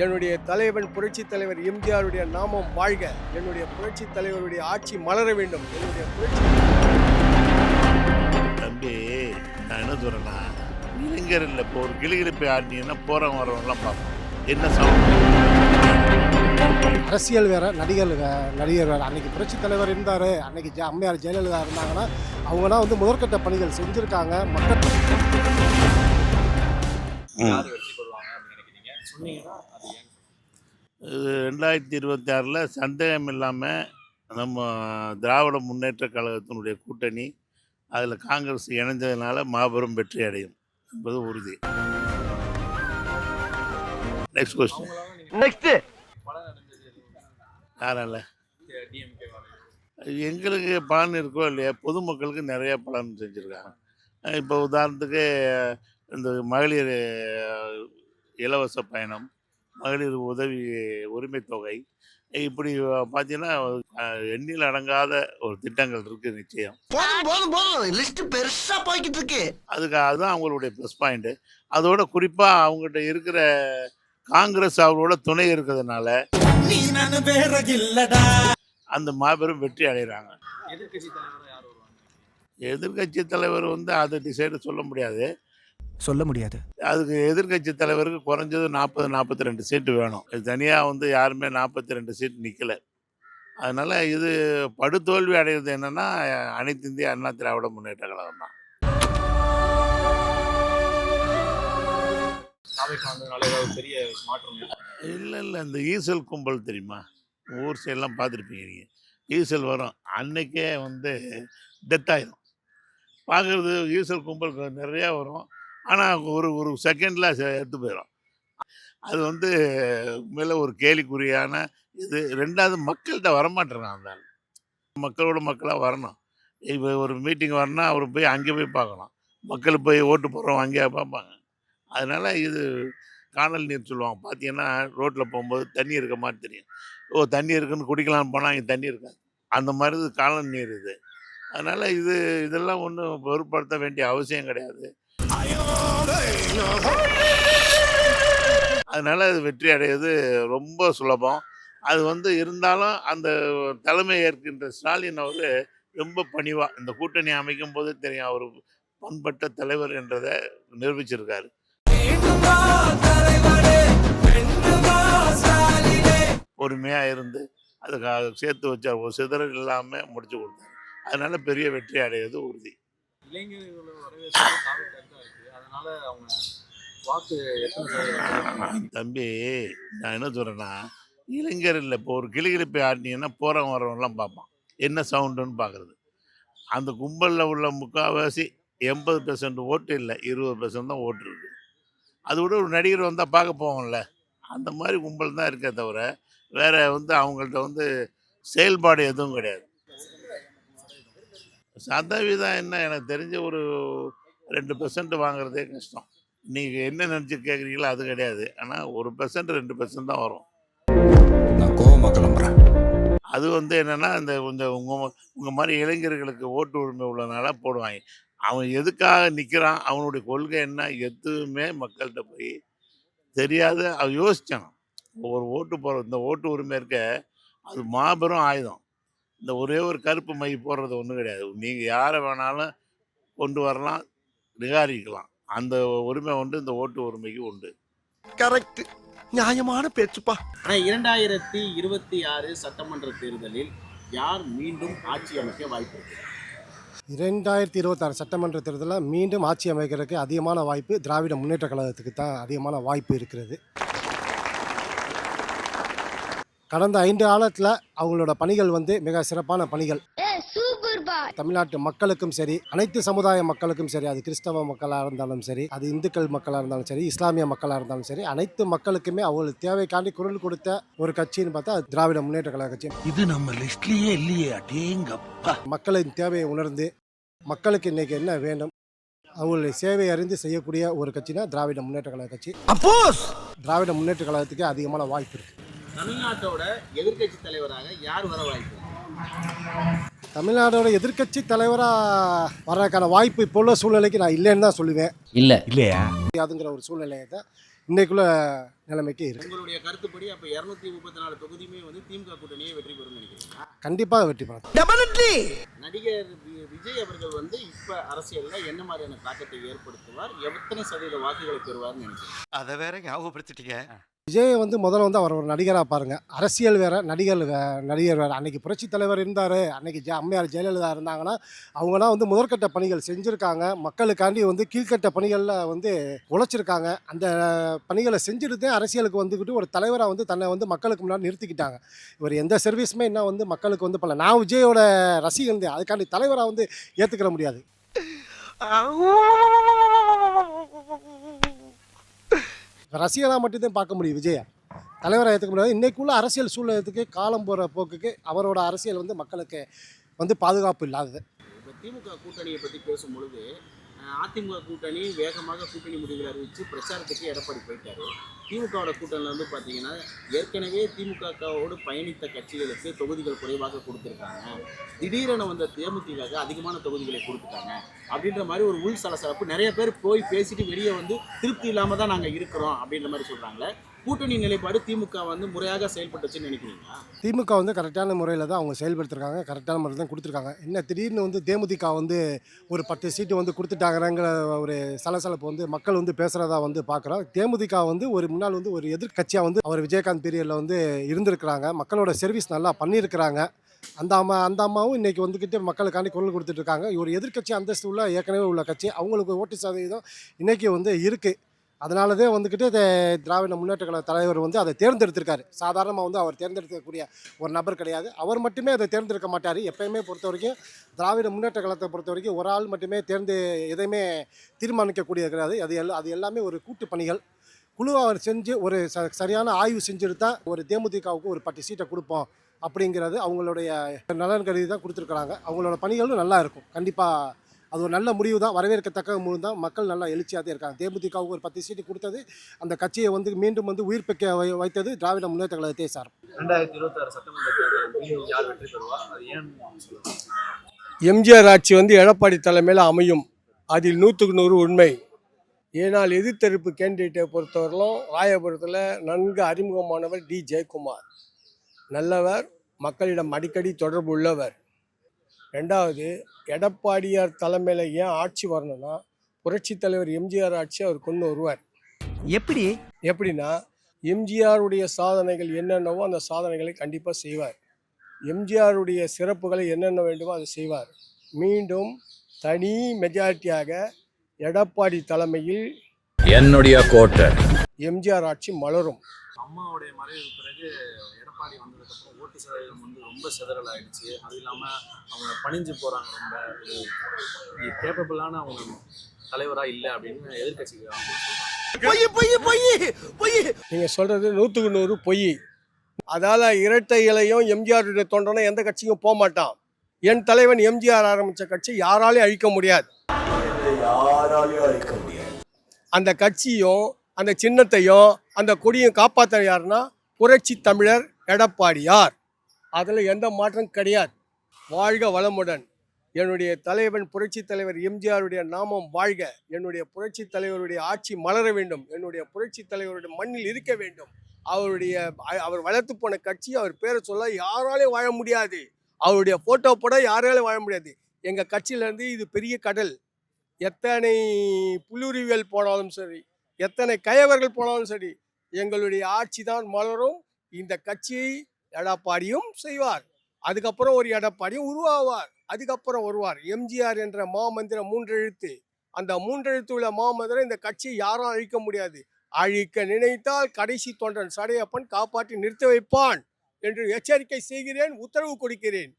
என்னுடைய தலைவன் புரட்சி தலைவர் எம்ஜிஆருடைய நாமம் வாழ்க. என்னுடைய புரட்சி தலைவருடைய ஆட்சி மலர வேண்டும். என்னுடைய புரட்சி தம்பி, நான் என்ன சொல்றேன்னா, இளைஞர் இல்லை, இப்போ ஒரு கிளிகிழிப்பை ஆடினீங்கன்னா போறவங்க வரவங்கலாம் பார்ப்போம். என்ன சவுண்ட்? அரசியல் வேற, நடிகர் வேற. அன்னைக்கு புரட்சி தலைவர் இருந்தார், அன்னைக்கு அம்மையார் ஜெயலலிதா இருந்தாங்கன்னா அவங்கன்னா வந்து முதற்கட்ட பணிகள் செஞ்சுருக்காங்க. மக்கள் இது 2026 சந்தேகம் இல்லாமல் நம்ம திராவிட முன்னேற்ற கழகத்தினுடைய கூட்டணி அதில் காங்கிரஸ் இணைஞ்சதுனால மாபெரும் வெற்றி அடையும் என்பது உறுதி. Next question. நெக்ஸ்ட் யாரால எங்களுக்கு பலன் இருக்கோ இல்லையா, பொதுமக்களுக்கு நிறைய பலன் செஞ்சுருக்காங்க. இப்போ உதாரணத்துக்கு இந்த மகளிர் இலவச பயணம், மகளிர் உதவி உரிமை தொகை, இப்படி பார்த்தீங்கன்னா எண்ணில் அடங்காத ஒரு திட்டங்கள் இருக்குது. நிச்சயம் லிஸ்ட் பெருசா போய்கிட்டு இருக்கு. அதுதான் அவங்களுடைய ப்ளஸ் பாயிண்ட்டு. அதோட குறிப்பாக அவங்ககிட்ட இருக்கிற காங்கிரஸ் அவரோட துணை இருக்கிறதுனால அந்த மாபெரும் வெற்றி அடைகிறாங்க. எதிர்கட்சி தலைவர் வந்து அதை டிசைடு சொல்ல முடியாது. அதுக்கு எதிர்கட்சி தலைவருக்கு குறைஞ்சது 40-42 சீட்டு வேணும். தனியாக வந்து யாருமே 42 சீட் நிற்கலை. அதனால் இது படுதோல்வி அடைகிறது என்னென்னா அனைத்து இந்திய அண்ணா திராவிட முன்னேற்ற கழகம் தான். இல்லை இந்த ஈசல் கும்பல் தெரியுமா? ஊர் சைடெலாம் பார்த்துருப்பீங்க நீங்கள். ஈசல் வரும், அன்னைக்கே வந்து டெத் ஆகிடும். பார்க்குறது ஈசல் கும்பல் நிறையா வரும், ஆனால் ஒரு செகண்டில் எடுத்து போயிடும். அது வந்து மேலே ஒரு கேலிக்குறியான இது. ரெண்டாவது, மக்கள்கிட்ட வரமாட்டேறான். அந்த மக்களோட மக்களாக வரணும். இப்போ ஒரு மீட்டிங் வரணும்னா அவர் போய் அங்கே போய் பார்க்கணும். மக்கள் போய் ஓட்டு போடுறோம் அங்கேயே பார்ப்பாங்க. அதனால் இது காணல் நீர் சொல்லுவாங்க. பார்த்தீங்கன்னா ரோட்டில் போகும்போது தண்ணி இருக்க மாதிரி தெரியும். தண்ணி இருக்குன்னு குடிக்கலான்னு போனால் அங்கே தண்ணி இருக்காது. அந்த மாதிரி இது காணல் நீர் இது. அதனால் இதெல்லாம் ஒன்றும் பொருட்படுத்த வேண்டிய அவசியம் கிடையாது. அதனால் அது வெற்றி அடைவது ரொம்ப சுலபம். அது வந்து இருந்தாலும் அந்த தலைமை ஏற்கின்ற ஸ்டாலின் அவர் ரொம்ப பணிவாக இந்த கூட்டணி அமைக்கும் போது தெரியும், அவர் பண்பட்ட தலைவர் என்றதை நிரூபிச்சிருக்காரு. பொறுமையாக இருந்து அதுக்காக சேர்த்து வச்சார், ஒரு சிதறல் இல்லாமல் முடிச்சு கொடுத்தார். அதனால பெரிய வெற்றி அடைவது உறுதி. தம்பி, நான் என்ன சொல்கிறேன்னா, இளைஞர் இல்லை, இப்போ ஒரு கிளிகிழிப்பை ஆடினீங்கன்னா போகிறவங்க வரவங்கலாம் பார்ப்பான். என்ன சவுண்டுன்னு பார்க்குறது. அந்த கும்பலில் உள்ள முக்கால்வாசி 80% ஓட்டு இல்லை, 20% தான் ஓட்டு இருக்குது. அது விட ஒரு நடிகர் வந்தால் பார்க்க போவோம்ல, அந்த மாதிரி கும்பல் தான் இருக்கே தவிர வேறு வந்து அவங்கள்ட்ட வந்து செயல்பாடு எதுவும் கிடையாது. சதவீதம் என்ன, எனக்கு தெரிஞ்ச ஒரு 2% வாங்குறதே கஷ்டம். நீங்கள் என்ன நினச்சி கேட்குறீங்களோ அது கிடையாது. ஆனால் 1% 2% தான் வரும். நான் கோவமாக கிளம்புறேன். அது வந்து என்னென்னா, இந்த கொஞ்சம் உங்கள் மாதிரி இளைஞர்களுக்கு ஓட்டு உரிமை உள்ளனால போடுவாங்க. அவன் எதுக்காக நிற்கிறான், அவனுடைய கொள்கை என்ன, எதுவுமே மக்கள்கிட்ட போய் தெரியாது. அவன் யோசிச்சான். ஒரு ஓட்டு போடுற இந்த ஓட்டு உரிமை இருக்க, அது மாபெரும் ஆயுதம். இந்த ஒரே ஒரு கருப்பு மை போடுறது ஒன்றும் கிடையாது. நீங்கள் யாரை வேணாலும் கொண்டு வரலாம், நிகாரிக்கலாம். அந்த உரிமை உண்டு, இந்த ஓட்டு உரிமைக்கு உண்டு. கரெக்ட், நியாயமான பேச்சுப்பா. ஆனால் 2026 சட்டமன்ற தேர்தலில் யார் மீண்டும் ஆட்சி அமைக்க வாய்ப்பு இருக்கு? 2026 சட்டமன்ற தேர்தலில் மீண்டும் ஆட்சி அமைக்கிறதுக்கு அதிகமான வாய்ப்பு திராவிட முன்னேற்ற கழகத்துக்கு தான் அதிகமான வாய்ப்பு இருக்கிறது. கடந்த 5 காலத்தில் அவங்களோட பணிகள் வந்து மிக சிறப்பான பணிகள். தமிழ்நாட்டு மக்களுக்கும் சரி, அனைத்து சமுதாய மக்களுக்கும் சரி, அது கிறிஸ்தவ மக்களாக இருந்தாலும் சரி, அது இந்துக்கள் மக்களாக இருந்தாலும் சரி, இஸ்லாமிய மக்களாக இருந்தாலும் சரி, அனைத்து மக்களுக்குமே அவங்களுக்கு தேவைக்காண்டி குரல் கொடுத்த ஒரு கட்சின்னு பார்த்தா அது திராவிட முன்னேற்ற கழக கட்சி. இது நம்ம லிஸ்ட்லயே இல்லையே. அடேங்கப்பா. மக்களின் தேவையை உணர்ந்து மக்களுக்கு இன்னைக்கு என்ன வேண்டும், அவங்களுடைய சேவை அறிந்து செய்யக்கூடிய ஒரு கட்சினா திராவிட முன்னேற்ற கழக கட்சி. அப்போஸ் திராவிட முன்னேற்ற கழகத்துக்கு அதிகமான வாய்ப்பு இருக்கு. தமிழ்நாட்டோட எதிர்க்கட்சி தலைவராக யார் வர வாய்ப்பு? தமிழ்நாடோட எதிர்க்கட்சி தலைவராக வர்றதுக்கான வாய்ப்பு இப்போ உள்ள சூழ்நிலைக்கு நான் இல்லைன்னு தான் சொல்லுவேன். இல்லையா அதுங்கிற ஒரு சூழ்நிலையை தான் இன்னைக்குள்ள நிலைமைக்கு இருக்குது. உங்களுடைய கருத்துப்படி அப்ப 234 தொகுதியுமே வந்து திமுக கூட்டணியே வெற்றி பெறும் நினைக்கிறீங்களா? கண்டிப்பாக வெற்றி பெறும். நடிகர் விஜய் அவர்கள் வந்து இப்ப அரசியல்ல என்ன மாதிரியான தாக்கத்தை ஏற்படுத்துவார், எத்தனை சதவீத வாக்குகளை பெறுவார்னு நினைக்கிறீங்க? அத வேற ஞாபகப்படுத்திட்டீங்க. விஜய் வந்து முதல்ல வந்து அவர் ஒரு நடிகராக பாருங்க. அரசியல் வேற, நடிகர் நடிகர் வேற. அன்னைக்கு புரட்சி தலைவர் இருந்தார், அன்னைக்கு அம்மையார் ஜெயலலிதா இருந்தாங்கன்னா அவங்களாம் வந்து முதற்கட்ட பணிகள் செஞ்சுருக்காங்க. மக்களுக்காண்டி வந்து கீழ்கட்ட பணிகளில் வந்து உழைச்சிருக்காங்க. அந்த பணிகளை செஞ்சுட்டு அரசியலுக்கு வந்துக்கிட்டு ஒரு தலைவராக வந்து தன்னை வந்து மக்களுக்கு முன்னாடி நிறுத்திக்கிட்டாங்க. இவர் எந்த சர்வீஸுமே இன்னும் வந்து மக்களுக்கு வந்து பண்ணல. நான் விஜயோட ரசிகன் தான், அதுக்காண்டி தலைவராக வந்து ஏற்றுக்கிற முடியாது. ரசிகனாக மட்டும்தான் பார்க்க முடியும் விஜயை, தலைவராக ஏற்றுக்க முடியாது. இன்றைக்குள்ள அரசியல் சூழ்நிலைக்கு காலம் போகிற போக்குக்கு அவரோட அரசியல் வந்து மக்களுக்கு வந்து பாதுகாப்பு இல்லாதது. இப்போ திமுக கூட்டணியை பற்றி பேசும் பொழுது அதிமுக கூட்டணி வேகமாக கூட்டணி முடிவுகளை அறிவித்து பிரச்சாரத்துக்கு எடப்பாடி போயிட்டாரு. திமுகவோட கூட்டணியில் வந்து பார்த்தீங்கன்னா ஏற்கனவே திமுகவோடு பயணித்த கட்சிகளுக்கு தொகுதிகள் குறைவாக கொடுத்துருக்காங்க. திடீரென வந்த தேமுதிக அதிகமான தொகுதிகளை கொடுத்துட்டாங்க அப்படின்ற மாதிரி ஒரு உள் சலசலப்பு. நிறைய பேர் போய் பேசிட்டு வெளியே வந்து திருப்தி இல்லாமல் தான் நாங்கள் இருக்கிறோம் அப்படின்ற மாதிரி சொல்கிறாங்களே. கூட்டணி நிலைப்பாடு திமுக வந்து முறையாக செயல்பட்டுச்சுன்னு நினைக்கிறீங்களா? திமுக வந்து கரெக்டான முறையில் தான் அவங்க செயல்படுத்திருக்காங்க, கரெக்டான முறையில் தான் கொடுத்துருக்காங்க. என்ன திடீர்னு வந்து தேமுதிக வந்து ஒரு 10 சீட்டு வந்து கொடுத்துட்டாங்கிறங்கிற ஒரு சலசலப்பு வந்து மக்கள் வந்து பேசுகிறதா வந்து பார்க்குறோம். தேமுதிக வந்து ஒரு முன்னாள் வந்து ஒரு எதிர்க்கட்சியாக வந்து அவர் விஜயகாந்த் பீரியடில் வந்து இருந்திருக்கிறாங்க. மக்களோட சர்வீஸ் நல்லா பண்ணியிருக்கிறாங்க. அந்த அம்மாவும் இன்றைக்கி வந்துக்கிட்டு மக்களுக்காண்டி குரல் கொடுத்துட்ருக்காங்க. ஒரு எதிர்க்கட்சி அந்தஸ்து உள்ள ஏற்கனவே உள்ள கட்சி, அவங்களுக்கு ஓட்டு சதவீதம் இன்றைக்கி வந்து இருக்குது. அதனாலதே வந்துக்கிட்டு திராவிட முன்னேற்ற கழக தலைவர் வந்து அதை தேர்ந்தெடுத்திருக்காரு. சாதாரணமாக வந்து அவர் தேர்ந்தெடுக்கக்கூடிய ஒரு நபர் கிடையாது. அவர் மட்டுமே அதை தேர்ந்தெடுக்க மாட்டார். எப்பயுமே பொறுத்த வரைக்கும் திராவிட முன்னேற்ற கழகத்தை பொறுத்த வரைக்கும் ஒரு ஆள் மட்டுமே எதையுமே தீர்மானிக்கக்கூடியது கிடையாது. அது எல்லாமே ஒரு கூட்டு பணிகள். குழு அவர் செஞ்சு ஒரு சரியான ஆய்வு செஞ்சுட்டு தான் ஒரு தேமுதிகவுக்கு ஒரு 10 சீட்டை கொடுப்போம் அப்படிங்கிறது அவங்களுடைய நலன் கருதி தான் கொடுத்துருக்குறாங்க. அவங்களோட பணிகளும் நல்லா இருக்கும். கண்டிப்பாக அது ஒரு நல்ல முடிவு தான், வரவேற்கத்தக்க முடிவு தான். மக்கள் நல்லா எழுச்சியாக தான் இருக்காங்க. தேமுதிகவுக்கு ஒரு 10 சீட்டு கொடுத்தது அந்த கட்சியை வந்து மீண்டும் வந்து உயிர்ப்பிக்க வைத்தது திராவிட முன்னேற்ற கழகத்தை சார். 2026 சட்டமன்ற தேர்தலில் யார் வெற்றி பெறுவா? அது ஏன் சொல்லுவாங்க? எம்ஜிஆர் ஆட்சி வந்து எடப்பாடி தலைமையில் அமையும். அதில் 100க்கு 100 உண்மை. ஏனால் எதிர்த்தரப்பு கேண்டிடேட்டை பொறுத்தவரையிலும் ராயபுரத்தில் நன்கு அறிமுகமானவர் டி ஜெயக்குமார். நல்லவர், மக்களிடம் அடிக்கடி தொடர்பு உள்ளவர். ரெண்டாவது, எடப்பாடியார் தலைமையில் ஏன் ஆட்சி வரணும்னா புரட்சி தலைவர் எம்ஜிஆர் ஆட்சி அவர் கொண்டு வருவார். எப்படின்னா எம்ஜிஆருடைய சாதனைகள் என்னென்னவோ அந்த சாதனைகளை கண்டிப்பாக செய்வார். எம்ஜிஆருடைய சிறப்புகளை என்னென்ன வேண்டுமோ அதை செய்வார். மீண்டும் தனி மெஜாரிட்டியாக எடப்பாடி தலைமையில் என்னுடைய கோட்டை எம்ஜிஆர் ஆட்சி மலரும். அம்மாவுடைய மறைவுக்கு பிறகு எடப்பாடி வந்ததுக்கப்புறம் ஓட்டு சதவீதம் வந்து ரொம்ப சிதறல் ஆயிடுச்சு. அது இல்லாமல் அவங்க பணிஞ்சு போகிறாங்க. ரொம்ப கேப்பபிளான அவங்க தலைவராக இல்லை அப்படின்னு எதிர்கட்சிகள் நீங்கள் சொல்கிறது 100க்கு 100 பொய். அதால் இரட்டை இலையும் எம்ஜிஆருடைய தொண்டனும் எந்த கட்சிக்கும் போக மாட்டான். என் தலைவன் எம்ஜிஆர் ஆரம்பித்த கட்சி யாராலையும் அழிக்க முடியாது. அந்த கட்சியும் அந்த சின்னத்தையும் அந்த கொடியும் காப்பாற்ற யாருன்னா புரட்சி தமிழர் எடப்பாடியார். அதில் எந்த மாற்றம் கிடையாது. வாழ்க வளமுடன். என்னுடைய தலைவன் புரட்சி தலைவர் எம்ஜிஆருடைய நாமம் வாழ்க. என்னுடைய புரட்சி தலைவருடைய ஆட்சி மலர வேண்டும். என்னுடைய புரட்சி தலைவருடைய மண்ணில் இருக்க வேண்டும். அவர் வளர்த்து போன கட்சி, அவர் பேரை சொல்ல யாராலையும் வாழ முடியாது. அவருடைய ஃபோட்டோ போட யாராலையும் வாழ முடியாது. எங்கள் கட்சியிலேருந்து இது பெரிய கடல். எத்தனை புல்லுருவிகள் போனாலும் சரி, எத்தனை கயவர்கள் போனாலும் சரி, எங்களுடைய ஆட்சி தான் மலரும். இந்த கட்சியை எடப்பாடியும் செய்வார். அதுக்கப்புறம் ஒரு எடப்பாடியும் உருவாவார். அதுக்கப்புறம் வருவார் எம்ஜிஆர் என்ற மாமந்திரம் 3 எழுத்து. அந்த 3 எழுத்து உள்ள மாமந்திரம் இந்த கட்சியை யாரும் அழிக்க முடியாது. அழிக்க நினைத்தால் கடைசி தொண்டன் சடையப்பன் காப்பாற்றி நிறுத்த வைப்பான் என்று எச்சரிக்கை செய்கிறேன், உத்தரவு கொடுக்கிறேன்.